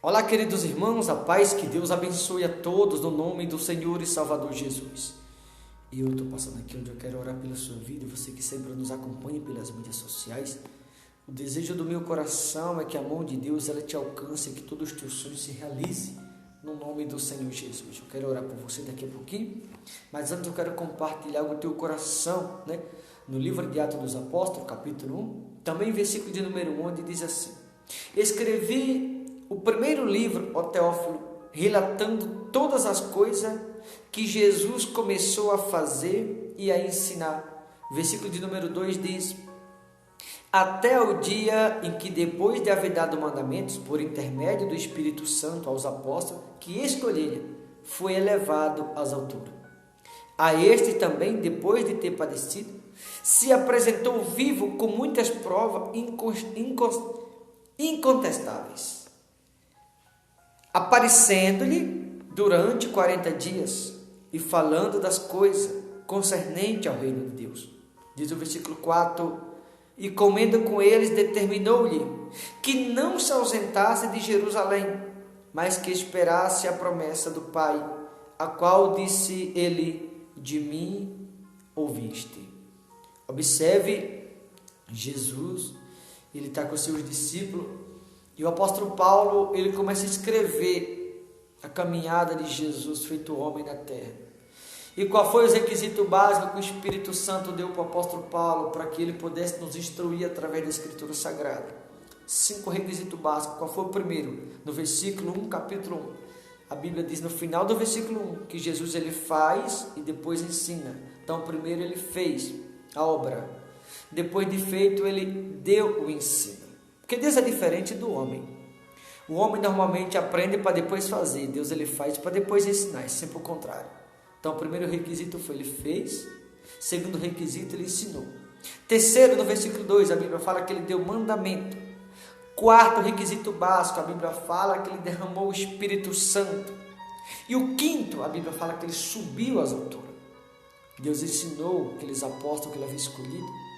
Olá, queridos irmãos, a paz, que Deus abençoe a todos no nome do Senhor e Salvador Jesus. E eu estou passando aqui onde eu quero orar pela sua vida, você que sempre nos acompanha pelas mídias sociais. O desejo do meu coração é que a mão de Deus ela te alcance e que todos os teus sonhos se realizem no nome do Senhor Jesus. Eu quero orar por você daqui a pouquinho, mas antes eu quero compartilhar o teu coração, no livro de Atos dos Apóstolos, capítulo 1, também versículo de número 1, onde diz assim: escrevi o primeiro livro, ó Teófilo, relatando todas as coisas que Jesus começou a fazer e a ensinar. Versículo de número 2 diz: até o dia em que, depois de haver dado mandamentos por intermédio do Espírito Santo aos apóstolos que escolheram, foi elevado às alturas. A este também, depois de ter padecido, se apresentou vivo com muitas provas incontestáveis, aparecendo-lhe durante 40 dias e falando das coisas concernentes ao reino de Deus. Diz o versículo 4: e comendo com eles, determinou-lhe que não se ausentasse de Jerusalém, mas que esperasse a promessa do Pai, a qual disse ele: de mim ouviste. Observe, Jesus, ele está com seus discípulos, e o apóstolo Paulo, ele começa a escrever a caminhada de Jesus feito homem na terra. E qual foi o requisito básico que o Espírito Santo deu para o apóstolo Paulo para que ele pudesse nos instruir através da Escritura Sagrada? 5 requisitos básicos. Qual foi o primeiro? No versículo 1, capítulo 1. A Bíblia diz no final do versículo 1 que Jesus ele faz e depois ensina. Então, primeiro ele fez a obra. Depois de feito, ele deu o ensino. Porque Deus é diferente do homem. O homem normalmente aprende para depois fazer. Deus ele faz para depois ensinar. É sempre o contrário. Então, o primeiro requisito foi ele fez. Segundo requisito, ele ensinou. Terceiro, no versículo 2, a Bíblia fala que ele deu mandamento. Quarto requisito básico, a Bíblia fala que ele derramou o Espírito Santo. E o quinto, a Bíblia fala que ele subiu às alturas. Deus ensinou aqueles apóstolos que ele havia escolhido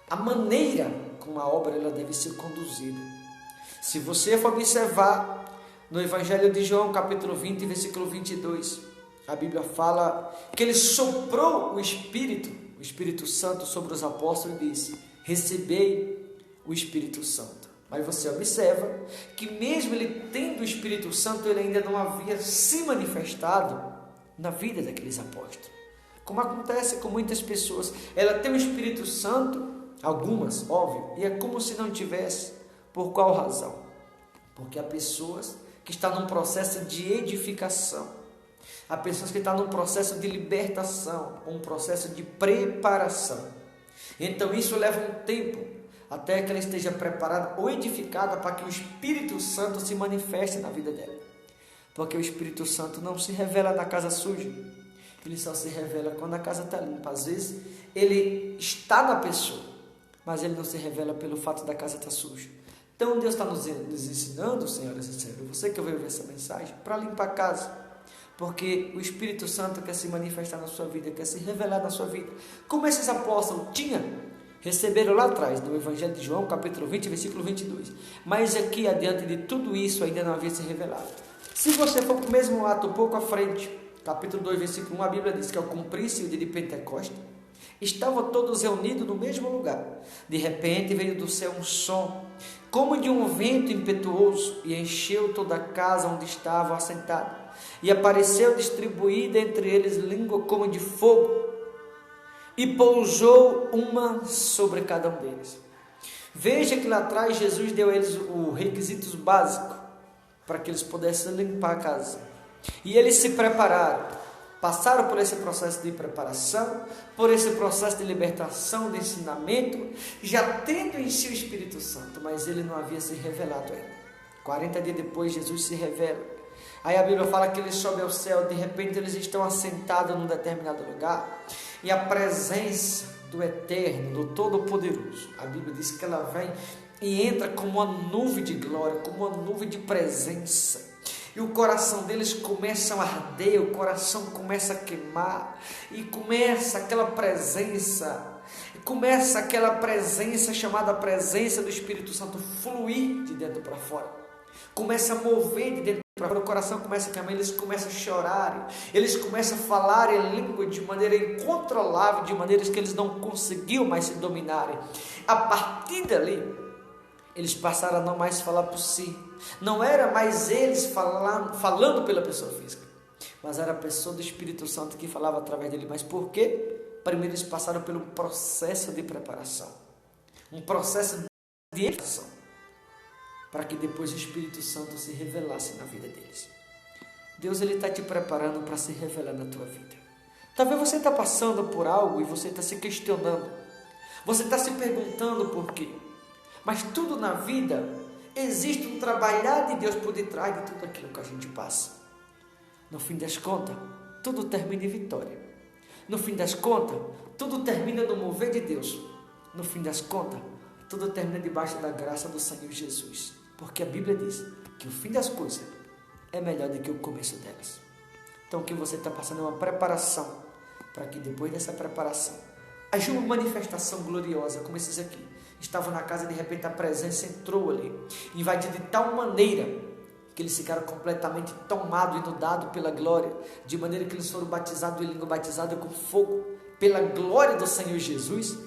a maneira como a obra ela deve ser conduzida. Se você for observar no Evangelho de João, capítulo 20, versículo 22, a Bíblia fala que ele soprou o Espírito Santo sobre os apóstolos e disse: recebei o Espírito Santo. Mas você observa que mesmo ele tendo o Espírito Santo, ele ainda não havia se manifestado na vida daqueles apóstolos. Como acontece com muitas pessoas, ela tem o Espírito Santo, algumas, óbvio, e é como se não tivesse. Por qual razão? Porque há pessoas que estão num processo de edificação. Há pessoas que estão num processo de libertação, um processo de preparação. Então isso leva um tempo até que ela esteja preparada ou edificada para que o Espírito Santo se manifeste na vida dela. Porque o Espírito Santo não se revela na casa suja. Ele só se revela quando a casa está limpa. Às vezes ele está na pessoa, mas ele não se revela pelo fato da casa estar suja. Então Deus está nos ensinando, senhoras e senhores, você que veio ver essa mensagem, para limpar a casa. Porque o Espírito Santo quer se manifestar na sua vida, quer se revelar na sua vida. Como esses apóstolos receberam lá atrás, no Evangelho de João, capítulo 20, versículo 22. Mas aqui, adiante de tudo isso, ainda não havia se revelado. Se você for para o mesmo ato, um pouco à frente, capítulo 2, versículo 1, a Bíblia diz que ao cumprir-se o dia de Pentecostes, estavam todos reunidos no mesmo lugar. De repente veio do céu um som, como de um vento impetuoso, e encheu toda a casa onde estavam assentados. E apareceu distribuída entre eles língua como de fogo, e pousou uma sobre cada um deles. Veja que lá atrás Jesus deu a eles os requisitos básicos para que eles pudessem limpar a casa. E eles se prepararam, passaram por esse processo de preparação, por esse processo de libertação, de ensinamento, já tendo em si o Espírito Santo, mas ele não havia se revelado ainda. 40 dias depois, Jesus se revela. Aí a Bíblia fala que ele sobe ao céu, de repente eles estão assentados num determinado lugar, e a presença do Eterno, do Todo-Poderoso, a Bíblia diz que ela vem e entra como uma nuvem de glória, como uma nuvem de presença. E o coração deles começa a arder, o coração começa a queimar, e começa aquela presença chamada presença do Espírito Santo fluir de dentro para fora. começa a mover de dentro para fora, o coração começa a caminhar, eles começam a chorar, eles começam a falar em língua de maneira incontrolável, de maneiras que eles não conseguiam mais se dominarem. A partir dali, eles passaram a não mais falar por si, não era mais eles falando pela pessoa física, mas era a pessoa do Espírito Santo que falava através dele. Mas por quê? Primeiro eles passaram por um processo de preparação, um processo de educação, para que depois o Espírito Santo se revelasse na vida deles. Deus está te preparando para se revelar na tua vida. Talvez você está passando por algo e você está se questionando, você está se perguntando por quê. Mas tudo na vida, existe um trabalhar de Deus por detrás de tudo aquilo que a gente passa. No fim das contas, tudo termina em vitória. No fim das contas, tudo termina no mover de Deus. No fim das contas, tudo termina debaixo da graça do Senhor Jesus. Porque a Bíblia diz que o fim das coisas é melhor do que o começo delas. Então o que você está passando é uma preparação, para que depois dessa preparação, haja uma manifestação gloriosa, como esses aqui. Estavam na casa e de repente a presença entrou ali, invadiu de tal maneira que eles ficaram completamente tomados e inundados pela glória, de maneira que eles foram batizados em língua, batizados com fogo, pela glória do Senhor Jesus,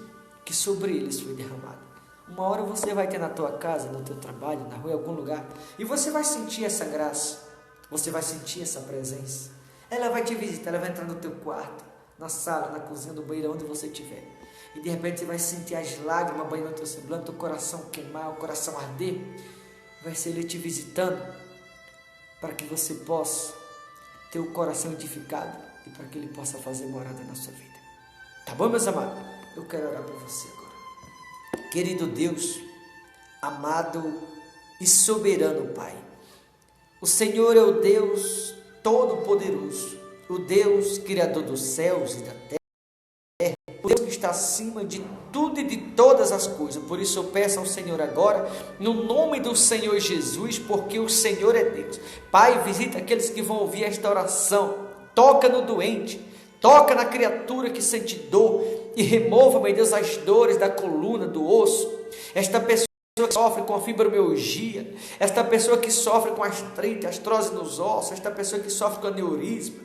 que sobre eles foi derramado. Uma hora você vai ter na tua casa, no teu trabalho, na rua, em algum lugar, e você vai sentir essa graça, você vai sentir essa presença. Ela vai te visitar, ela vai entrar no teu quarto, na sala, na cozinha, no banheiro, onde você estiver. E de repente você vai sentir as lágrimas banhando no teu semblante, o coração queimar, o coração arder. Vai ser Ele te visitando, para que você possa ter o coração edificado e para que Ele possa fazer morada na sua vida. Tá bom, meus amados? Eu quero orar por você agora. Querido Deus, amado e soberano Pai, o Senhor é o Deus Todo-Poderoso, o Deus Criador dos céus e da terra, o Deus que está acima de tudo e de todas as coisas. Por isso eu peço ao Senhor agora, no nome do Senhor Jesus, porque o Senhor é Deus. Pai, visita aqueles que vão ouvir esta oração, toca no doente, toca na criatura que sente dor e remova, meu Deus, as dores da coluna, do osso. Esta pessoa que sofre com a fibromialgia, esta pessoa que sofre com artrite, artrose nos ossos, esta pessoa que sofre com aneurisma,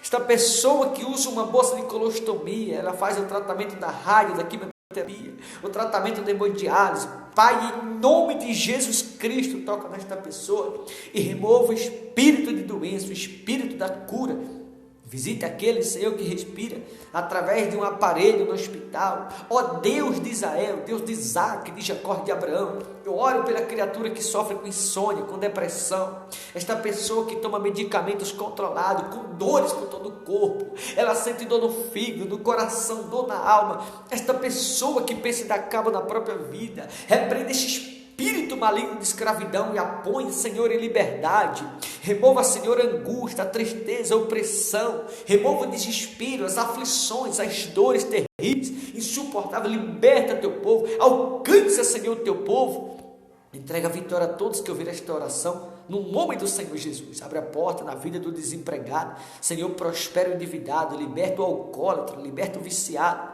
esta pessoa que usa uma bolsa de colostomia, ela faz o tratamento da rádio, da quimioterapia, o tratamento da hemodiálise. Pai, em nome de Jesus Cristo, toca nesta pessoa e remova o espírito de doença, o espírito da cura. Visite aquele, Senhor, que respira através de um aparelho no hospital. Ó Deus de Israel, Deus de Isaac, de Jacó, de Abraão, eu oro pela criatura que sofre com insônia, com depressão, esta pessoa que toma medicamentos controlados, com dores por todo o corpo, ela sente dor no fígado, no coração, dor na alma, esta pessoa que pensa em dar cabo na própria vida, repreende este espírito maligno de escravidão e a põe, Senhor, em liberdade. Remova, Senhor, a angústia, a tristeza, a opressão, remova o desespero, as aflições, as dores terríveis, insuportáveis. Liberta teu povo, alcança, Senhor, o teu povo. Entrega a vitória a todos que ouviram esta oração, no nome do Senhor Jesus. Abre a porta na vida do desempregado, Senhor, prospera o endividado, liberta o alcoólatra, liberta o viciado,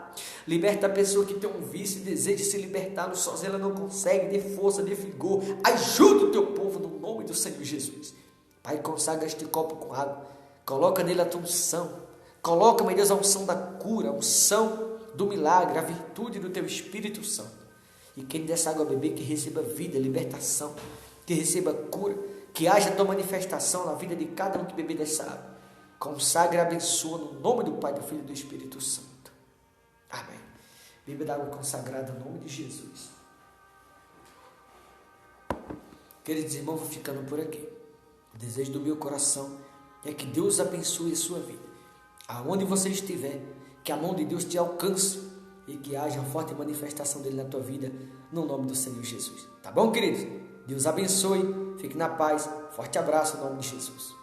liberta a pessoa que tem um vício e deseja se libertar, sozinha ela não consegue, dê força, dê vigor, ajuda o teu povo no nome do Senhor Jesus. Pai, consagra este copo com água, coloca nele a tua unção, coloca, meu Deus, a unção da cura, a unção do milagre, a virtude do teu Espírito Santo. E quem dessa água beber, que receba vida, libertação, que receba cura, que haja a tua manifestação na vida de cada um que beber dessa água. Consagra e abençoa no nome do Pai, do Filho e do Espírito Santo. Amém. Bebida da água consagrada no nome de Jesus. Queridos irmãos, vou ficando por aqui. O desejo do meu coração é que Deus abençoe a sua vida. Aonde você estiver, que a mão de Deus te alcance e que haja uma forte manifestação dele na tua vida, no nome do Senhor Jesus. Tá bom, queridos? Deus abençoe, fique na paz, forte abraço no nome de Jesus.